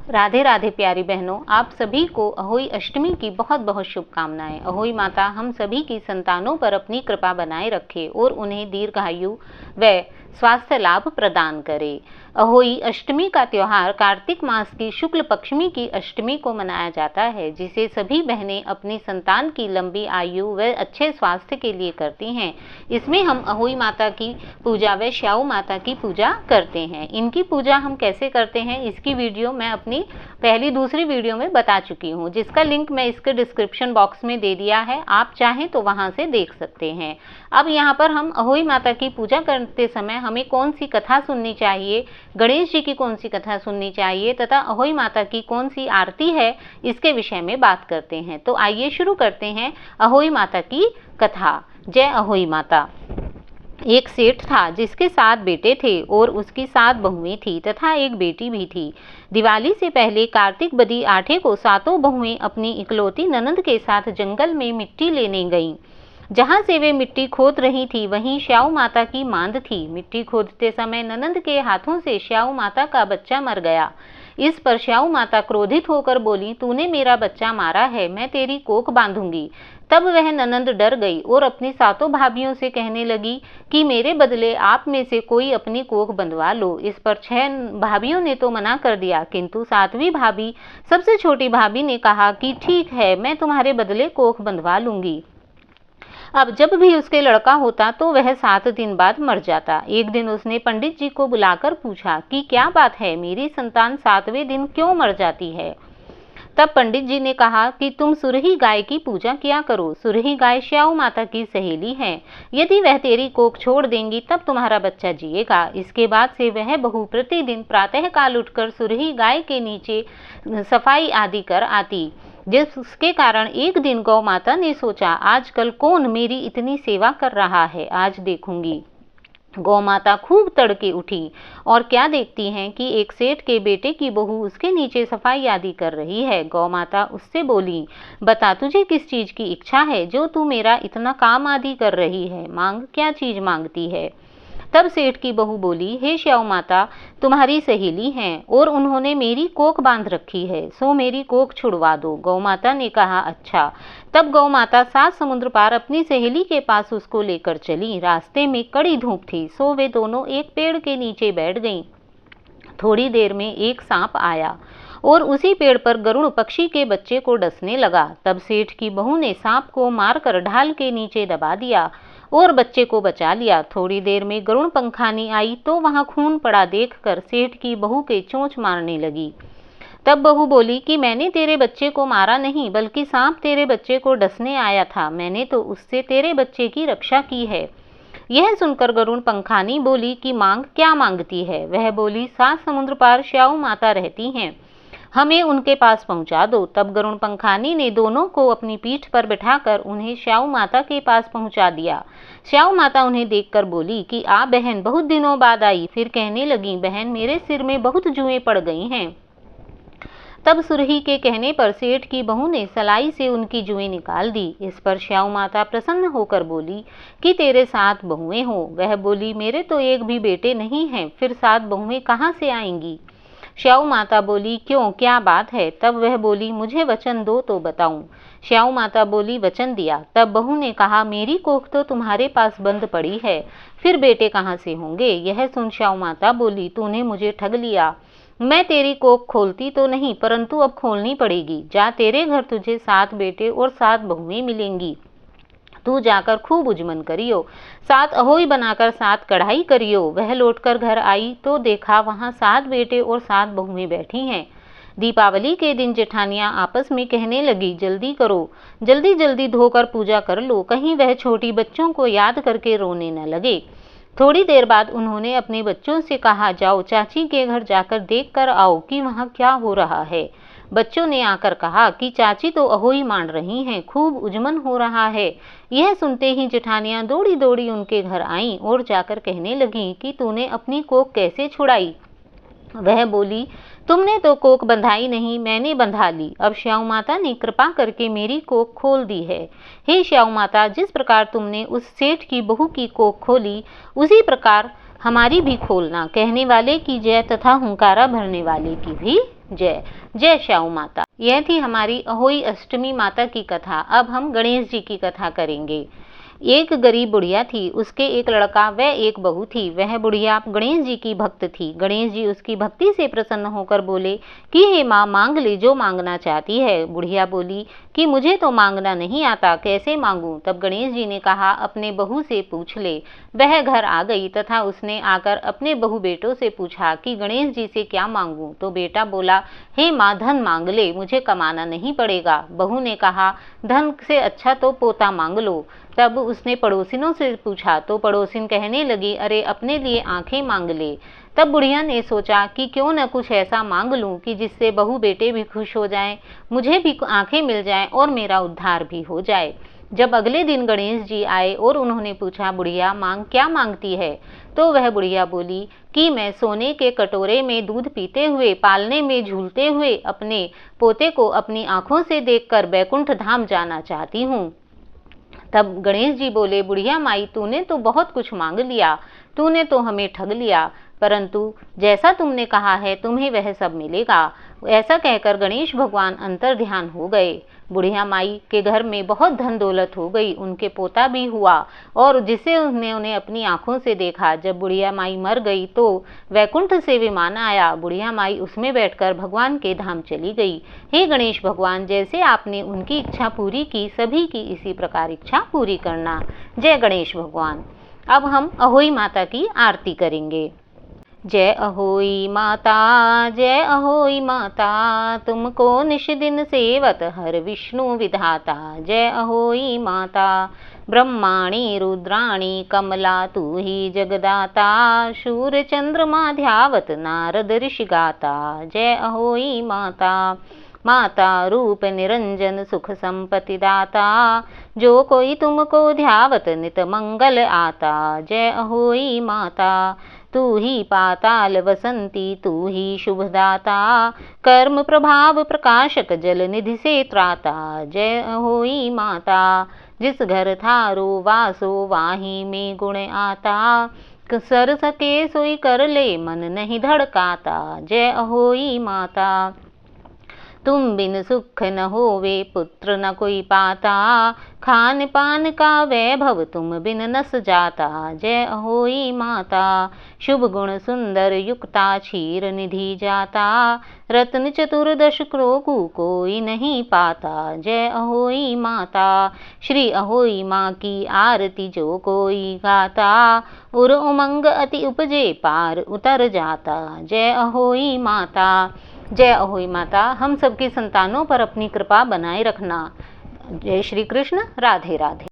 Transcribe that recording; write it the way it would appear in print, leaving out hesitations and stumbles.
राधे राधे प्यारी बहनों, आप सभी को अहोई अष्टमी की बहुत बहुत शुभकामनाएं। अहोई माता हम सभी की संतानों पर अपनी कृपा बनाए रखे और उन्हें दीर्घायु व स्वास्थ्य लाभ प्रदान करे। अहोई अष्टमी का त्योहार कार्तिक मास की शुक्ल पक्षमी की अष्टमी को मनाया जाता है, जिसे सभी बहनें अपनी संतान की लंबी आयु व अच्छे स्वास्थ्य के लिए करती हैं। इसमें हम अहोई माता की पूजा व श्याऊ माता की पूजा करते हैं। इनकी पूजा हम कैसे करते हैं, इसकी वीडियो मैं अपनी पहली दूसरी वीडियो में बता चुकी हूँ, जिसका लिंक मैं इसके डिस्क्रिप्शन बॉक्स में दे दिया है। आप चाहें तो वहां से देख सकते हैं। अब यहाँ पर हम अहोई माता की पूजा करते समय हमें कौन सी कथा सुननी चाहिए, गणेश जी की कौन सी कथा सुननी चाहिए तथा अहोई माता की कौन सी आरती है, इसके विषय में बात करते हैं। तो आइए शुरू करते हैं अहोई माता की कथा। जय अहोई माता। एक सेठ था जिसके 7 बेटे थे और उसकी 7 बहुएं थी तथा एक बेटी भी थी। दिवाली से पहले कार्तिक बदी 8 को 7 बहुएं अपनी इकलौती ननंद के साथ जंगल में मिट्टी लेने गईं। जहां से वे मिट्टी खोद रही थी वहीं श्याऊ माता की मांद थी। मिट्टी खोदते समय ननंद के हाथों से श्याऊ माता का बच्चा मर गया। इस पर श्याऊ माता क्रोधित होकर बोली, तूने मेरा बच्चा मारा है, मैं तेरी कोख बांधूंगी। तब वह ननंद डर गई और अपनी 7 भाभियों से कहने लगी कि मेरे बदले आप में से कोई अपनी कोख बंधवा लो। इस पर 6 भाभियों ने तो मना कर दिया, किंतु 7वीं भाभी सबसे छोटी भाभी ने कहा कि ठीक है, मैं तुम्हारे बदले कोख बंधवा लूंगी। अब जब भी उसके लड़का होता तो वह 7 दिन बाद मर जाता। एक दिन उसने पंडित जी को बुलाकर पूछा कि क्या बात है, मेरी संतान 7वें दिन क्यों मर जाती है। तब पंडित जी ने कहा कि तुम सुरही गाय की पूजा किया करो। सुरही गाय श्याऊ माता की सहेली है। यदि वह तेरी कोख छोड़ देंगी तब तुम्हारा बच्चा जिएगा। इसके बाद से वह बहू प्रतिदिन प्रातः काल उठकर सुरही गाय के नीचे सफाई आदि कर आती, जिसके कारण एक दिन गौ माता ने सोचा, आजकल कौन मेरी इतनी सेवा कर रहा है, आज देखूंगी। गौ माता खूब तड़के उठी और क्या देखती हैं कि एक सेठ के बेटे की बहू उसके नीचे सफाई आदि कर रही है। गौ माता उससे बोली, बता तुझे किस चीज की इच्छा है जो तू मेरा इतना काम आदि कर रही है, मांग, क्या चीज मांगती है। तब सेठ की बहू बोली, हे श्याऊ माता, तुम्हारी सहेली हैं और उन्होंने मेरी कोख बांध रखी है, सो मेरी कोख छुड़वा दो। गौ माता ने कहा, अच्छा। तब गौ माता 7 समुद्र पार अपनी सहेली के पास उसको लेकर चली। रास्ते में कड़ी धूप थी, सो वे दोनों एक पेड़ के नीचे बैठ गईं। थोड़ी देर में एक सांप आया और उसी पेड़ पर गरुड़ पक्षी के बच्चे को डसने लगा। तब सेठ की बहू ने सांप को मारकर ढाल के नीचे दबा दिया और बच्चे को बचा लिया। थोड़ी देर में गरुड़ पंखानी आई तो वहां खून पड़ा देखकर सेठ की बहू के चोंच मारने लगी। तब बहू बोली कि मैंने तेरे बच्चे को मारा नहीं, बल्कि सांप तेरे बच्चे को डसने आया था, मैंने तो उससे तेरे बच्चे की रक्षा की है। यह सुनकर गरुड़ पंखानी बोली कि मांग, क्या मांगती है। वह बोली, 7 समुद्र पार श्याऊ माता रहती हैं, हमें उनके पास पहुंचा दो। तब गरुड़ पंखानी ने दोनों को अपनी पीठ पर बिठाकर उन्हें श्याऊ माता के पास पहुंचा दिया। श्याऊ माता उन्हें देखकर बोली कि आ बहन, बहुत दिनों बाद आई। फिर कहने लगी, बहन, मेरे सिर में बहुत जुएं पड़ गई हैं। तब सुरही के कहने पर सेठ की बहू ने सलाई से उनकी जुएं निकाल दी। इस पर श्याऊ माता प्रसन्न होकर बोली कि तेरे 7 बहुएं हो। वह बोली, मेरे तो एक भी बेटे नहीं हैं, फिर 7 बहुएं कहाँ से आएंगी। श्याऊ माता बोली, क्यों, क्या बात है। तब वह बोली, मुझे वचन दो तो बताऊं। श्याऊ माता बोली, वचन दिया। तब बहू ने कहा, मेरी कोख तो तुम्हारे पास बंद पड़ी है, फिर बेटे कहाँ से होंगे। यह सुन श्याऊ माता बोली, तूने मुझे ठग लिया। मैं तेरी कोख खोलती तो नहीं, परंतु अब खोलनी पड़ेगी। जा, तेरे घर तुझे 7 बेटे और 7 बहुएं मिलेंगी। तू जाकर खूब उजमन करियो, 7 अहोई बनाकर 7 कढ़ाई करियो। वह लौटकर घर आई तो देखा वहां 7 बेटे और 7 बहुएं बैठी हैं। दीपावली के दिन जेठानियां आपस में कहने लगी, जल्दी करो, जल्दी जल्दी धोकर पूजा कर लो, कहीं वह छोटी बच्चों को याद करके रोने न लगे। थोड़ी देर बाद उन्होंने अपने बच्चों से कहा, जाओ चाची के घर जाकर देख कर आओ कि वहाँ क्या हो रहा है। बच्चों ने आकर कहा कि चाची तो अहोई मान रही हैं, खूब उजमन हो रहा है। यह सुनते ही जेठानियां दौड़ी दौड़ी उनके घर आईं और जाकर कहने लगीं कि तूने अपनी कोख कैसे छुड़ाई। वह बोली, तुमने तो कोख बंधाई नहीं, मैंने बंधा ली। अब श्याऊ माता ने कृपा करके मेरी कोख खोल दी है। हे श्याऊ माता, जिस प्रकार तुमने उस सेठ की बहू की कोख खोली, उसी प्रकार हमारी भी खोलना। कहने वाले की जय तथा हुंकारा भरने वाले की भी जय जय श्याऊ माता। यह थी हमारी अहोई अष्टमी माता की कथा। अब हम गणेश जी की कथा करेंगे। एक गरीब बुढ़िया थी, उसके एक लड़का व एक बहू थी। वह बुढ़िया गणेश जी की भक्त थी। गणेश जी उसकी भक्ति से प्रसन्न होकर बोले कि हे माँ, मांग ले जो मांगना चाहती है। बुढ़िया बोली कि मुझे तो मांगना नहीं आता, कैसे मांगूं? तब गणेश जी ने कहा, अपने बहू से पूछ ले। वह घर आ गई तथा उसने आकर अपने बहू बेटों से पूछा कि गणेश जी से क्या मांगूं? तो बेटा बोला, हे माँ, धन मांग ले, मुझे कमाना नहीं पड़ेगा। बहू ने कहा, धन से अच्छा तो पोता मांग लो। तब उसने पड़ोसिनों से पूछा तो पड़ोसिन कहने लगी, अरे अपने लिए आंखें मांग ले। तब बुढ़िया ने सोचा कि क्यों न कुछ ऐसा मांग लूं कि जिससे बहू बेटे भी खुश हो जाएं, मुझे भी आंखें मिल जाएं और मेरा उद्धार भी हो जाए। जब अगले दिन गणेश जी आए और उन्होंने पूछा, बुढ़िया मांग क्या मांगती है? तो वह बुढ़िया बोली कि मैं सोने के कटोरे में दूध पीते हुए, पालने में झूलते हुए अपने पोते को अपनी आंखों से देखकर बैकुंठ धाम जाना चाहती हूँ। तब गणेश जी बोले, बुढ़िया माई, तूने तो बहुत कुछ मांग लिया, तूने तो हमें ठग लिया, परंतु जैसा तुमने कहा है तुम्हें वह सब मिलेगा। ऐसा कहकर गणेश भगवान अंतर ध्यान हो गए। बुढ़िया माई के घर में बहुत धन दौलत हो गई, उनके पोता भी हुआ और जिसे उन्हें अपनी आंखों से देखा। जब बुढ़िया माई मर गई तो वैकुंठ से विमान आया। बुढ़िया माई उसमें बैठकर भगवान के धाम चली गई। हे गणेश भगवान, जैसे आपने उनकी इच्छा पूरी की, सभी की इसी प्रकार इच्छा पूरी करना। जय गणेश भगवान। अब हम अहोई माता की आरती करेंगे। जय अहोई माता, जय अहोई माता, तुमको निश दिन सेवत हर विष्णु विधाता। जय अहोई माता, ब्रह्माणी रुद्राणी कमला तू ही जगदाता, शूर चंद्रमा ध्यावत नारद ऋषि गाता। जय अहोई माता, माता रूप निरंजन सुख संपत्ति दाता, जो कोई तुमको ध्यावत नित मंगल आता। जय अहोई माता, तू ही पाताल वसंती, तू ही शुभदाता, कर्म प्रभाव प्रकाशक जल निधि से त्राता। जय अहोई माता, जिस घर थारो वासो वाही में गुण आता, सर सके सोई कर ले मन नहीं धड़काता। जय अहोई माता, तुम बिन सुख न होवे पुत्र न कोई पाता, खान पान का वैभव तुम बिन नस जाता। जय अहोई माता, शुभ गुण सुंदर युक्ता, क्षीर निधि जाता, रत्न चतुर्दश क्रोकु कोई नहीं पाता। जय अहोई माता, श्री अहोई माँ की आरती जो कोई गाता, उर उमंग अति उपजे पार उतर जाता। जय अहोई माता, जय अहोई माता, हम सबकी संतानों पर अपनी कृपा बनाए रखना। जय श्री कृष्ण। राधे राधे।